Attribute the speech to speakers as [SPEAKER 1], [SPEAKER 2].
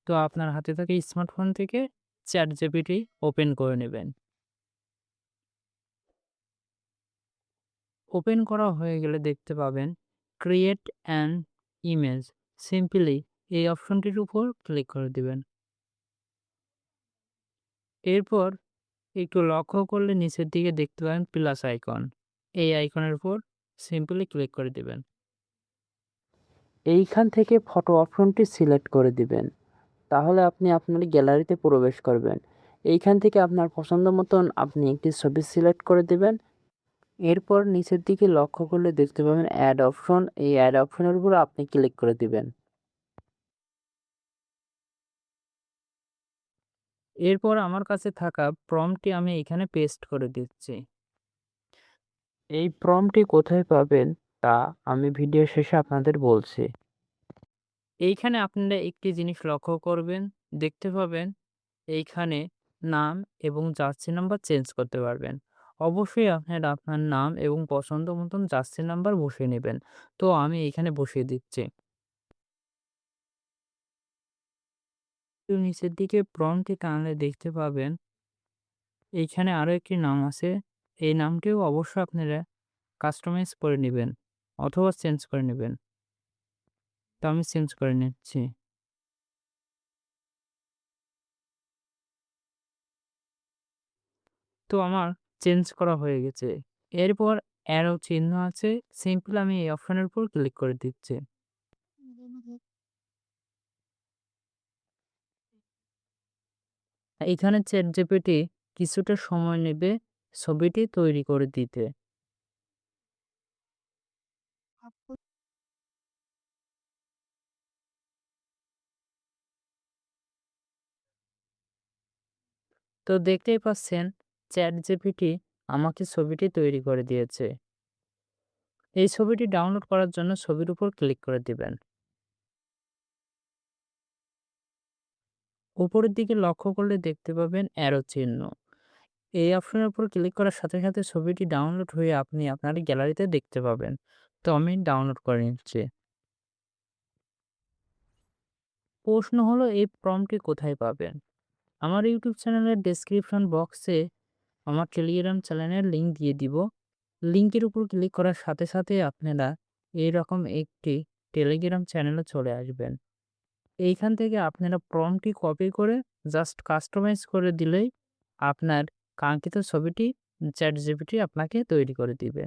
[SPEAKER 1] তো আপনার হাতে থাকা স্মার্টফোন থেকে ChatGPT ওপেন করে নেবেন। ওপেন করা হয়ে গেলে দেখতে পাবেন ক্রিয়েট অ্যান ইমেজ। সিম্পলি এই অপশনটির উপর ক্লিক করে দিবেন। এরপর একটু লক্ষ্য করলে নিচের দিকে দেখতে পাবেন প্লাস আইকন। এই আইকনের উপর সিম্পলি ক্লিক করে দিবেন।
[SPEAKER 2] এইখান থেকে ফটো অপশনটি সিলেক্ট করে দিবেন। তাহলে আপনি আপনার গ্যালারিতে প্রবেশ করবেন। এইখান থেকে আপনার পছন্দ মতন আপনি একটি ছবি সিলেক্ট করে দিবেন। এরপর নিচের দিকে লক্ষ্য করলে দেখতে পাবেন অ্যাড অপশন। এই অ্যাড অপশনের উপর আপনি ক্লিক করে দিবেন।
[SPEAKER 1] এরপর আমার কাছে থাকা প্রম্পটটি আমি এখানে পেস্ট করে দিচ্ছি।
[SPEAKER 2] এই প্রম্পটটি কোথায় পাবেন তা আমি ভিডিও শেষে আপনাদের বলছি।
[SPEAKER 1] এইখানে আপনারা একটি জিনিস লক্ষ্য করবেন, দেখতে পাবেন এইখানে নাম এবং জার্সি নাম্বার চেঞ্জ করতে পারবেন। অবশ্যই আপনারা আপনার নাম এবং পছন্দ মতন জার্সি নাম্বার বসিয়ে নেবেন। তো আমি এইখানে বসিয়ে দিচ্ছি। তো নিচের দিকে প্রম্পটটি টানলে দেখতে পাবেন এইখানে আরো একটি নাম আছে। এই নামটিও অবশ্যই আপনারা কাস্টমাইজ করে নিবেন অথবা চেঞ্জ করে নিবেন। তো আমি চেঞ্জ করে নিচ্ছি। তো আমার চেঞ্জ করা হয়ে গেছে। এরপর অ্যারো চিহ্ন আছে। সিম্পল আমি এই অপশনের উপর ক্লিক করে দিচ্ছি। এখানে ChatGPT কিছুটা সময় নেবে ছবিটি তৈরি করে দিতে। তো দেখতেই পাচ্ছেন ChatGPT আমাকে ছবিটি তৈরি করে দিয়েছে। এই ছবিটি ডাউনলোড করার জন্য ছবির উপর ক্লিক করে দিবেন। উপরের দিকে লক্ষ্য করলে দেখতে পাবেন অ্যারো চিহ্ন। এই অপশনের উপর ক্লিক করার সাথে সাথে ছবিটি ডাউনলোড হয়ে আপনি আপনার গ্যালারিতে দেখতে পাবেন। তো আমি ডাউনলোড করে নিচ্ছি। প্রশ্ন হলো এই প্রম্পটটি কোথায় পাবেন? আমার ইউটিউব চ্যানেলের ডেসক্রিপশন বক্সে আমার টেলিগ্রাম চ্যানেলের লিঙ্ক দিয়ে দিব। লিঙ্কের উপর ক্লিক করার সাথে সাথে আপনারা এইরকম একটি টেলিগ্রাম চ্যানেলে চলে আসবেন। এইখান থেকে আপনারা প্রম্পটটি কপি করে জাস্ট কাস্টমাইজ করে দিলেই আপনার কাঙ্ক্ষিত ছবিটি ChatGPT আপনাকে তৈরি করে দিবে।